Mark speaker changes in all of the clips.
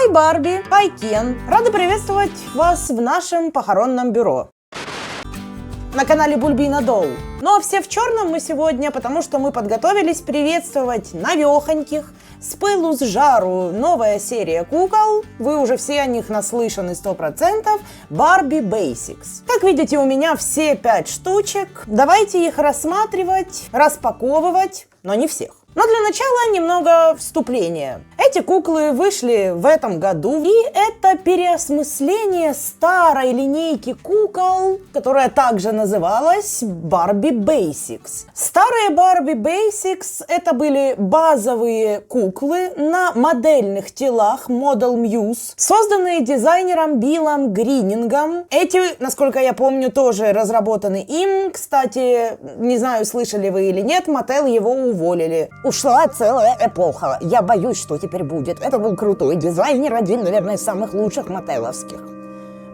Speaker 1: Хай Барби, хай Кен. Рада приветствовать вас в нашем похоронном бюро. На канале Бульбина Доу. Ну а все в черном мы сегодня, потому что мы подготовились приветствовать новехоньких, с пылу с жару, новая серия кукол. Вы уже все о них наслышаны 100%. Barbie Basics. Как видите, у меня все 5 штучек. Давайте их рассматривать, распаковывать, но не всех. Но для начала немного вступления. Эти куклы вышли в этом году, и это переосмысление старой линейки кукол, которая также называлась Barbie Basics. Старые Barbie Basics это были базовые куклы на модельных телах Model Muse, созданные дизайнером Биллом Гринингом. Эти, насколько я помню, тоже разработаны им. Кстати, не знаю, слышали вы или нет, Mattel его уволили. Ушла целая эпоха. Я боюсь, что теперь будет. Это был крутой дизайнер, один, наверное, из самых лучших маттеловских.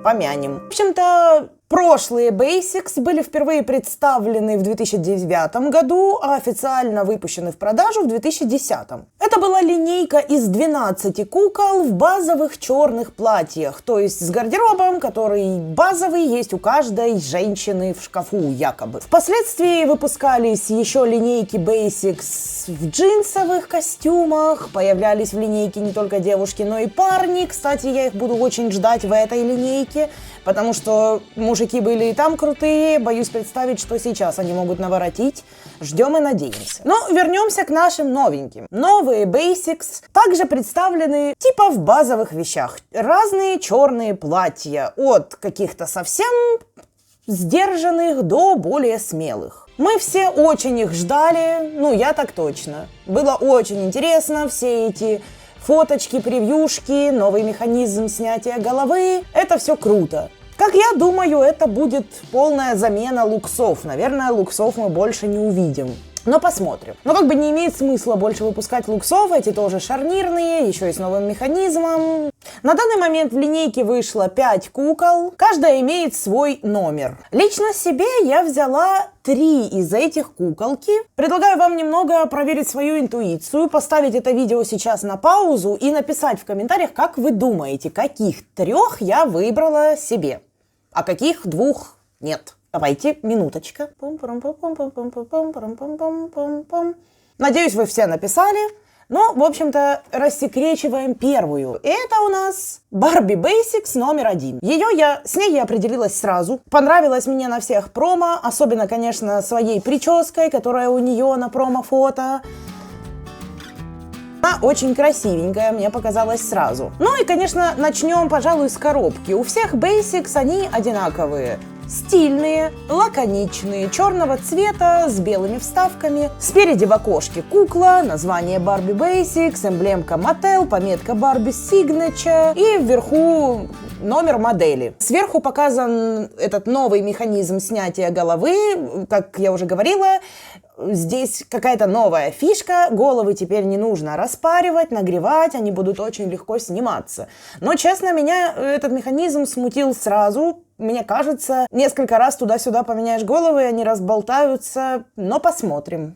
Speaker 1: Помянем. В общем-то, прошлые Basics были впервые представлены в 2009 году, а официально выпущены в продажу в 2010. Это была линейка из 12 кукол в базовых черных платьях, то есть с гардеробом, который базовый есть у каждой женщины в шкафу якобы. Впоследствии выпускались еще линейки Basics в джинсовых костюмах, появлялись в линейке не только девушки, но и парни. Кстати, я их буду очень ждать в этой линейке, потому что мужики были и там крутые, боюсь представить, что сейчас они могут наворотить. Ждем и надеемся. Но вернемся к нашим новеньким. Новые Basics также представлены типа в базовых вещах. Разные черные платья, от каких-то совсем сдержанных до более смелых. Мы все очень их ждали, ну я так точно. Было очень интересно, все эти фоточки, превьюшки, новый механизм снятия головы. Это все круто. Как я думаю, это будет полная замена луксов. Наверное, луксов мы больше не увидим. Но посмотрим. Но как бы не имеет смысла больше выпускать луксов, эти тоже шарнирные, еще и с новым механизмом. На данный момент в линейке вышло 5 кукол, каждая имеет свой номер. Лично себе я взяла 3 из этих куколки. Предлагаю вам немного проверить свою интуицию, поставить это видео сейчас на паузу и написать в комментариях, как вы думаете, каких 3 я выбрала себе, а каких 2 нет. Давайте, минуточка. Надеюсь, вы все написали. Ну, в общем-то, рассекречиваем первую. Это у нас Barbie Basics номер 1. С ней я определилась сразу. Понравилась мне на всех промо, особенно, конечно, своей прической, которая у нее на промо-фото. Она очень красивенькая, мне показалось сразу. Ну и, конечно, начнем, пожалуй, с коробки. У всех Basics они одинаковые. Стильные, лаконичные, черного цвета, с белыми вставками. Спереди в окошке кукла, название Barbie Basics, эмблемка Mattel, пометка Barbie Signature и вверху номер модели. Сверху показан этот новый механизм снятия головы. Как я уже говорила, здесь какая-то новая фишка. Головы теперь не нужно распаривать, нагревать, они будут очень легко сниматься. Но, честно, меня этот механизм смутил сразу. Мне кажется, несколько раз туда-сюда поменяешь головы, они разболтаются, но посмотрим.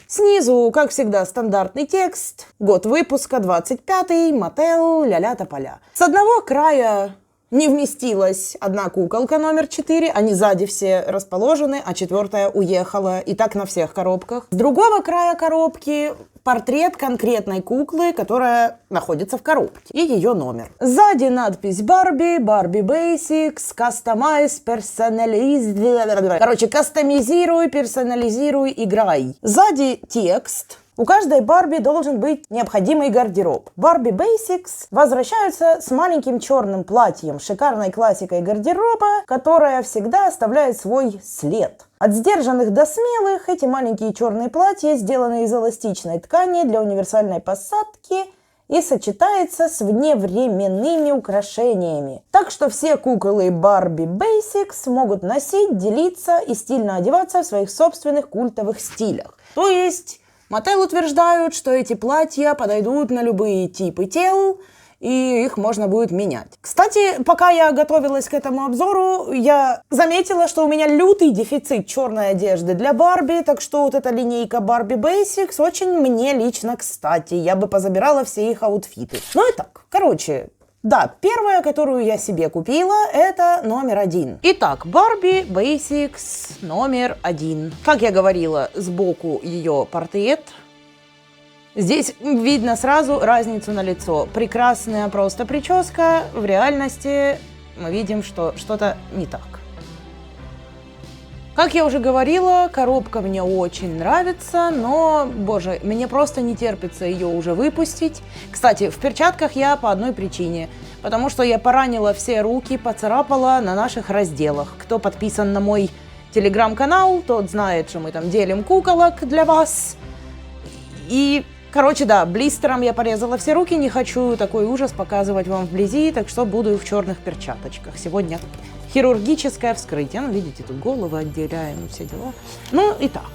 Speaker 1: Снизу, как всегда, стандартный текст, год выпуска 25-й, Mattel, ля-ля тополя. С одного края не вместилась одна куколка номер 4, они сзади все расположены, а 4-я уехала, и так на всех коробках. С другого края коробки портрет конкретной куклы, которая находится в коробке, и ее номер. Сзади надпись Barbie Basics, Customize, Personalize. Короче, кастомизируй, персонализируй, играй. Сзади текст. У каждой Барби должен быть необходимый гардероб. Barbie Basics возвращаются с маленьким черным платьем, шикарной классикой гардероба, которая всегда оставляет свой след. От сдержанных до смелых эти маленькие черные платья сделаны из эластичной ткани для универсальной посадки и сочетается с вневременными украшениями. Так что все куколы Barbie Basics могут носить, делиться и стильно одеваться в своих собственных культовых стилях. То есть Mattel утверждают, что эти платья подойдут на любые типы тел и их можно будет менять. Кстати, пока я готовилась к этому обзору, я заметила, что у меня лютый дефицит черной одежды для Барби, так что вот эта линейка Barbie Basics очень мне лично кстати. Я бы позабирала все их аутфиты. Ну и так, короче... Да, первая, которую я себе купила, это номер 1. Итак, Barbie Basics номер 1. Как я говорила, сбоку ее портрет. Здесь видно сразу разницу на лицо. Прекрасная просто прическа. В реальности мы видим, что что-то не так. Как я уже говорила, коробка мне очень нравится, но, боже, мне просто не терпится ее уже выпустить. Кстати, в перчатках я по одной причине. Потому что я поранила все руки, поцарапала на наших разделах. Кто подписан на мой телеграм-канал, тот знает, что мы там делим куколок для вас. И, короче, да, блистером я порезала все руки. Не хочу такой ужас показывать вам вблизи, так что буду в черных перчаточках. Сегодня... хирургическое вскрытие. Ну, видите, тут головы отделяем, все дела. Ну, и так.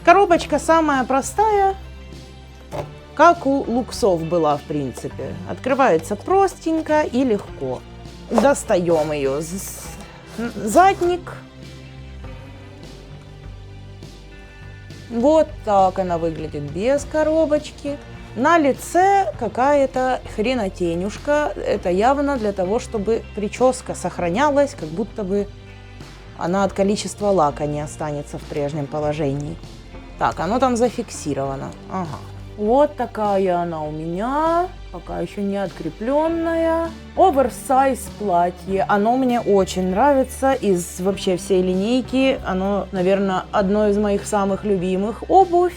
Speaker 1: Коробочка самая простая, как у луксов была, в принципе. Открывается простенько и легко. Достаем ее. Задник. Вот так она выглядит без коробочки. На лице какая-то хренотенюшка. Это явно для того, чтобы прическа сохранялась, как будто бы она от количества лака не останется в прежнем положении. Так, оно там зафиксировано. Ага. Вот такая она у меня. Пока еще не открепленная. Оверсайз платье. Оно мне очень нравится. Из вообще всей линейки оно, наверное, одно из моих самых любимых. Обувь,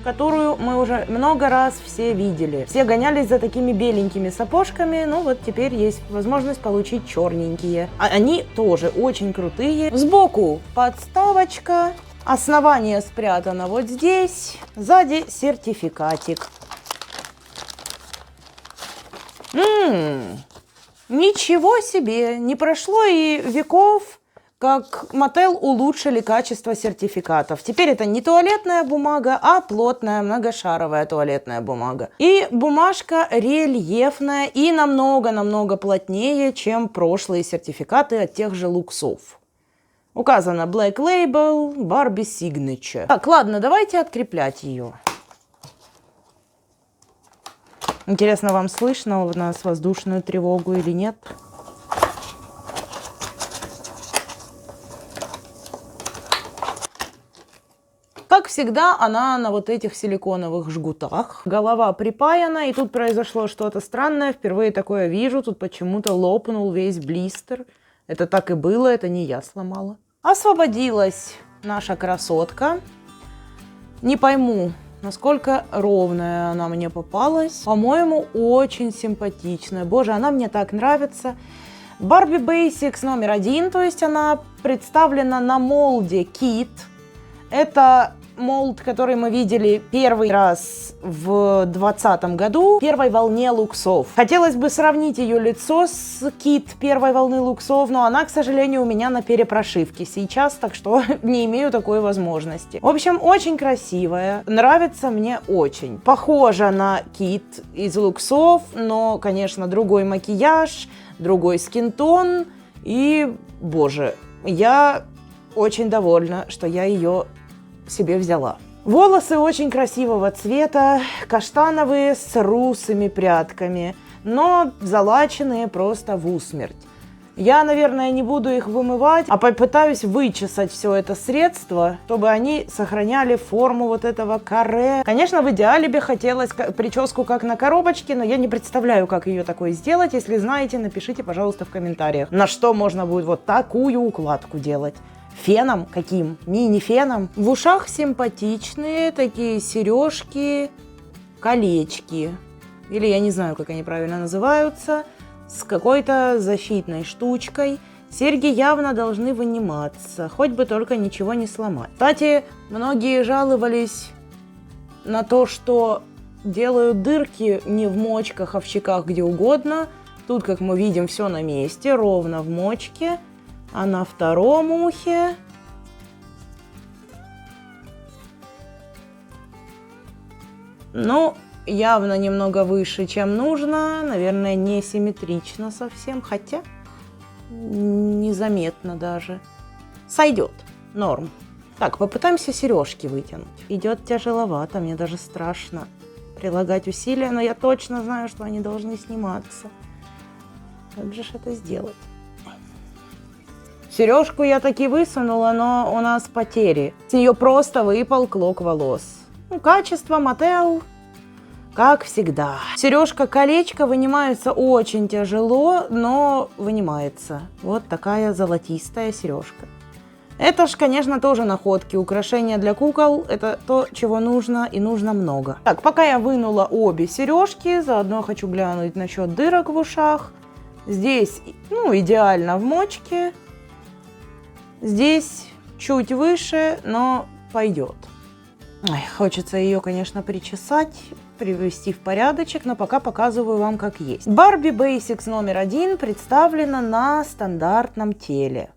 Speaker 1: которую мы уже много раз все видели. Все гонялись за такими беленькими сапожками, ну вот теперь есть возможность получить черненькие. А они тоже очень крутые. Сбоку подставочка, основание спрятано вот здесь, сзади сертификатик. Ничего себе, не прошло и веков, как Mattel улучшили качество сертификатов. Теперь это не туалетная бумага, а плотная многошаровая туалетная бумага. И бумажка рельефная и намного-намного плотнее, чем прошлые сертификаты от тех же луксов. Указано Black Label, Barbie Signature. Так, ладно, давайте откреплять ее. Интересно, вам слышно у нас воздушную тревогу или нет? Как всегда, она на вот этих силиконовых жгутах. Голова припаяна, и тут произошло что-то странное. Впервые такое вижу. Тут почему-то лопнул весь блистер. Это так и было, это не я сломала. Освободилась наша красотка. Не пойму, насколько ровная она мне попалась. По-моему, очень симпатичная. Боже, она мне так нравится. Barbie Basics номер 1, то есть она представлена на молде Kit. Это молд, который мы видели первый раз в 2020 году, в первой волне луксов. Хотелось бы сравнить ее лицо с Кит первой волны луксов, но она, к сожалению, у меня на перепрошивке сейчас, так что не имею такой возможности. В общем, очень красивая, нравится мне очень. Похожа на Кит из луксов, но, конечно, другой макияж, другой скинтон и, боже, я очень довольна, что я ее себе взяла. Волосы очень красивого цвета, каштановые с русыми прядками, но залаченные просто в усмерть. Я, наверное, не буду их вымывать, а попытаюсь вычесать все это средство, чтобы они сохраняли форму вот этого каре. Конечно, в идеале бы хотелось прическу как на коробочке, но я не представляю, как ее такой сделать. Если знаете, напишите, пожалуйста, в комментариях, на что можно будет вот такую укладку делать. Феном каким? Мини-феном. В ушах симпатичные такие сережки, колечки. Или я не знаю, как они правильно называются. С какой-то защитной штучкой. Серьги явно должны выниматься. Хоть бы только ничего не сломать. Кстати, многие жаловались на то, что делают дырки не в мочках, а в щеках где угодно. Тут, как мы видим, все на месте, ровно в мочке. А на втором ухе ну, явно немного выше, чем нужно. Наверное, не симметрично совсем, хотя незаметно даже. Сойдет. Норм. Так, попытаемся сережки вытянуть. Идет тяжеловато, мне даже страшно прилагать усилия, но я точно знаю, что они должны сниматься. Как же это сделать? Сережку я таки высунула, но у нас потери. С нее просто выпал клок волос. Ну, качество мотел, как всегда. Сережка-колечко вынимается очень тяжело, но вынимается. Вот такая золотистая сережка. Это ж, конечно, тоже находки. Украшения для кукол – это то, чего нужно, и нужно много. Так, пока я вынула обе сережки, заодно хочу глянуть насчет дырок в ушах. Здесь, ну, идеально в мочке. Здесь чуть выше, но пойдет. Ой, хочется ее, конечно, причесать, привести в порядочек, но пока показываю вам, как есть. Barbie Basics номер 1 представлена на стандартном теле.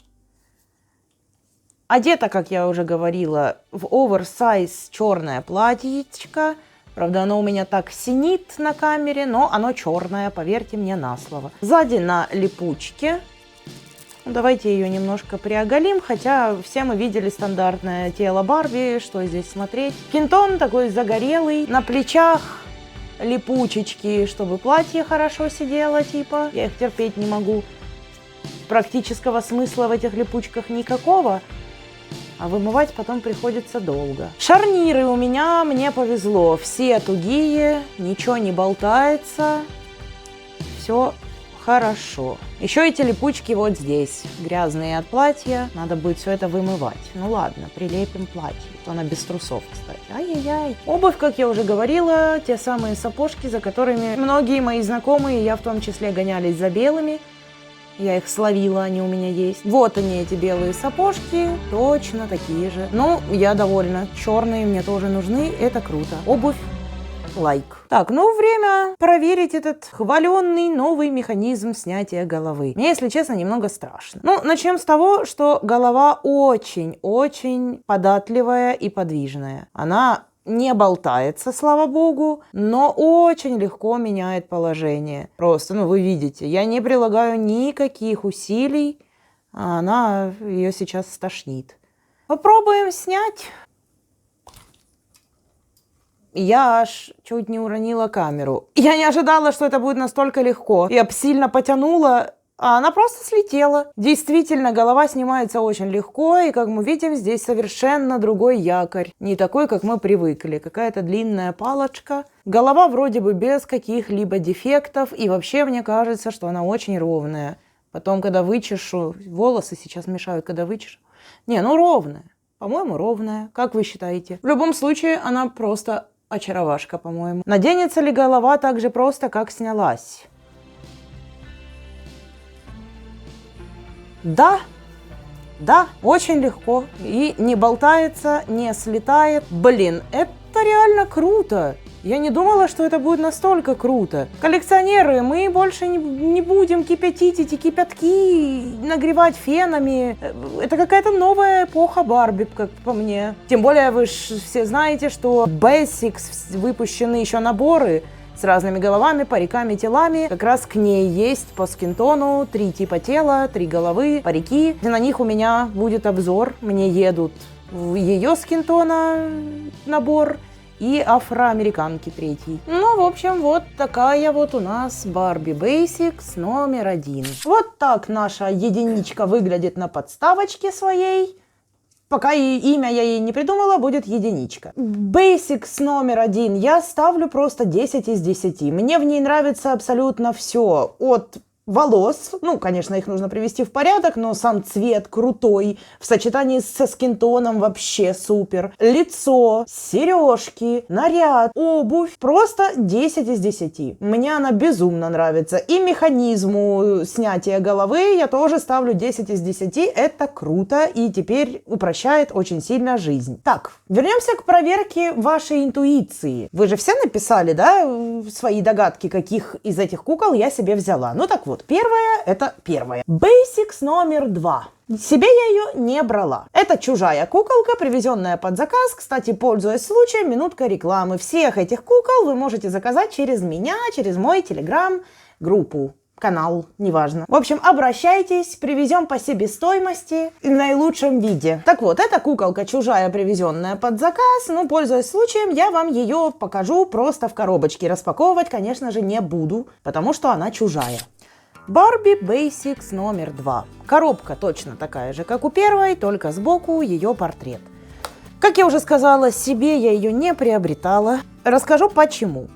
Speaker 1: Одета, как я уже говорила, в оверсайз черное платьечко. Правда, оно у меня так синит на камере, но оно черное, поверьте мне на слово. Сзади на липучке. Давайте ее немножко приоголим, хотя все мы видели стандартное тело Барби, что здесь смотреть. Кинтон такой загорелый, на плечах липучечки, чтобы платье хорошо сидело, типа. Я их терпеть не могу. Практического смысла в этих липучках никакого. А вымывать потом приходится долго. Шарниры у меня, мне повезло. Все тугие, ничего не болтается. Все хорошо. Еще эти липучки вот здесь. Грязные от платья. Надо будет все это вымывать. Ну ладно, прилепим платье. Она без трусов, кстати. Ай-яй-яй. Обувь, как я уже говорила, те самые сапожки, за которыми многие мои знакомые, я в том числе, гонялись за белыми. Я их словила, они у меня есть. Вот они, эти белые сапожки, точно такие же. Ну, я довольна. Черные мне тоже нужны, это круто. Обувь лайк. Так, ну время проверить этот хваленный новый механизм снятия головы. Мне, если честно, немного страшно. Ну, начнем с того, что голова очень-очень податливая и подвижная. Она не болтается, слава богу, но очень легко меняет положение. Просто, ну, вы видите, я не прилагаю никаких усилий, а она ее сейчас стошнит. Попробуем снять. Я аж чуть не уронила камеру. Я не ожидала, что это будет настолько легко. Я сильно потянула, а она просто слетела. Действительно, голова снимается очень легко, и, как мы видим, здесь совершенно другой якорь. Не такой, как мы привыкли. Какая-то длинная палочка. Голова вроде бы без каких-либо дефектов, и вообще мне кажется, что она очень ровная. Потом, когда вычешу, волосы сейчас мешают, когда вычешу. Не, ну ровная. По-моему, ровная. Как вы считаете? В любом случае, она просто очаровашка, по-моему. Наденется ли голова так же просто, как снялась? Да, очень легко. И не болтается, не слетает. Блин, это реально круто. Я не думала, что это будет настолько круто. Коллекционеры, мы больше не будем кипятить эти кипятки, нагревать фенами. Это какая-то новая эпоха Барби, как по мне. Тем более вы же все знаете, что Basics выпущены еще наборы с разными головами, париками, телами. Как раз к ней есть по скинтону 3 типа тела, 3 головы, парики. На них у меня будет обзор. Мне едут в ее скинтона набор и афроамериканки 3. Ну, в общем, вот такая вот у нас Barbie Basics номер 1. Вот так наша единичка выглядит на подставочке своей. Пока имя я ей не придумала, будет единичка. Basics номер 1 я ставлю просто 10 из 10. Мне в ней нравится абсолютно все. От волос, ну, конечно, их нужно привести в порядок, но сам цвет крутой, в сочетании со скинтоном вообще супер. Лицо, сережки, наряд, обувь, просто 10 из 10. Мне она безумно нравится. И механизму снятия головы я тоже ставлю 10 из 10. Это круто и теперь упрощает очень сильно жизнь. Так, вернемся к проверке вашей интуиции. Вы же все написали, да, свои догадки, каких из этих кукол я себе взяла. Ну так вот. вот, первая, это первая. Basics номер 2. Себе я ее не брала. Это чужая куколка, привезенная под заказ. Кстати, пользуясь случаем, минутка рекламы. Всех этих кукол вы можете заказать через меня, через мой телеграм-группу. Канал, неважно. В общем, обращайтесь, привезем по себестоимости в наилучшем виде. Так вот, эта куколка чужая, привезенная под заказ. Ну, пользуясь случаем, я вам ее покажу просто в коробочке. Распаковывать, конечно же, не буду, потому что она чужая. Barbie Basics номер 2. Коробка точно такая же, как у первой, только сбоку ее портрет. Как я уже сказала, себе я ее не приобретала. Расскажу почему.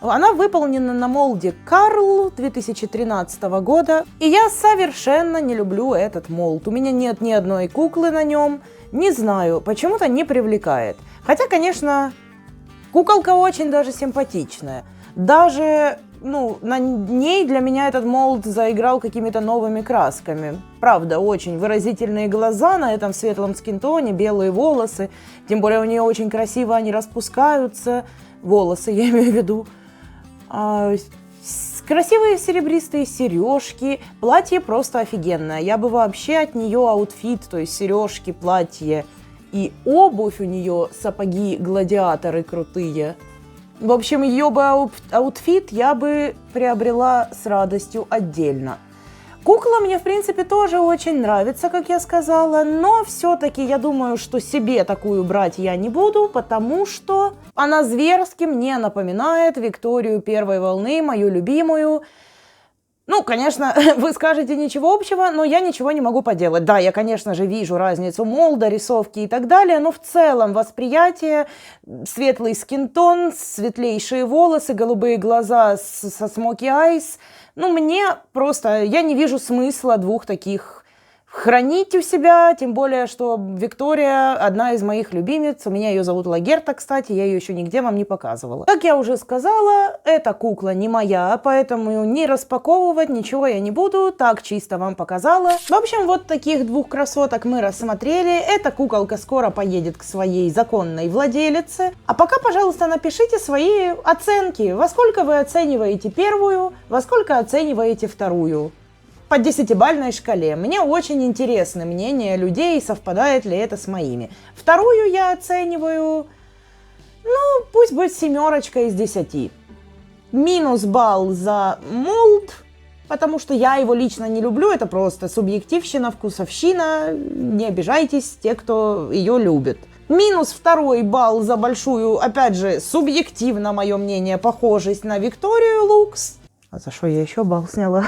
Speaker 1: Она выполнена на молде Карл 2013 года, и я совершенно не люблю этот молд. У меня нет ни одной куклы на нем, не знаю, почему-то не привлекает. Хотя, конечно, куколка очень даже симпатичная. Даже, на ней для меня этот молд заиграл какими-то новыми красками. Правда, очень выразительные глаза на этом светлом скинтоне, белые волосы. Тем более у нее очень красиво они распускаются. Волосы, я имею в виду. Красивые серебристые сережки. Платье просто офигенное. Я бы вообще от нее аутфит, то есть сережки, платье и обувь у нее, сапоги, гладиаторы крутые. В общем, ее бы аутфит я бы приобрела с радостью отдельно. Кукла мне, в принципе, тоже очень нравится, как я сказала, но все-таки я думаю, что себе такую брать я не буду, потому что она зверски мне напоминает Викторию первой волны, мою любимую. Конечно, вы скажете ничего общего, но я ничего не могу поделать. Да, я, конечно же, вижу разницу молда, рисовки и так далее, но в целом восприятие, светлый скинтон, светлейшие волосы, голубые глаза со смоки айс. Мне просто, я не вижу смысла двух таких хранить у себя, тем более, что Виктория одна из моих любимиц, у меня ее зовут Лагерта, кстати, я ее еще нигде вам не показывала. Как я уже сказала, эта кукла не моя, поэтому не распаковывать ничего я не буду, так чисто вам показала. В общем, вот таких двух красоток мы рассмотрели, эта куколка скоро поедет к своей законной владелице. А пока, пожалуйста, напишите свои оценки, во сколько вы оцениваете первую, во сколько оцениваете вторую. По 10-бальной шкале. Мне очень интересно мнение людей, совпадает ли это с моими. Вторую я оцениваю, пусть будет 7 из 10. Минус балл за молд, потому что я его лично не люблю, это просто субъективщина, вкусовщина, не обижайтесь, те, кто ее любит. Минус 2 балл за большую, опять же, субъективно, мое мнение, похожесть на Викторию Лукс. А за что я еще балл сняла?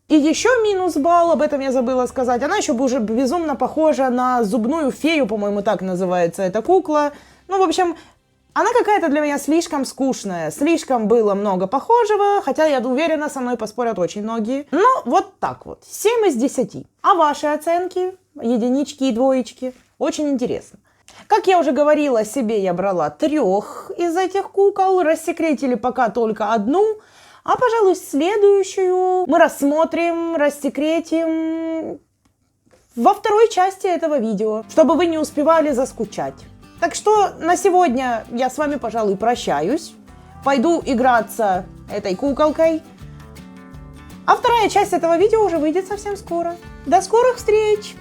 Speaker 1: И еще минус балл, об этом я забыла сказать, она еще уже безумно похожа на зубную фею, по-моему, так называется эта кукла. В общем, она какая-то для меня слишком скучная, слишком было много похожего, хотя я уверена, со мной поспорят очень многие. Вот так вот, 7 из 10. А ваши оценки, единички и двоечки, очень интересно. Как я уже говорила, себе я брала 3 из этих кукол, рассекретили пока только одну. А, пожалуй, следующую мы рассмотрим, рассекретим во второй части этого видео, чтобы вы не успевали заскучать. Так что на сегодня я с вами, пожалуй, прощаюсь. Пойду играться этой куколкой. А вторая часть этого видео уже выйдет совсем скоро. До скорых встреч!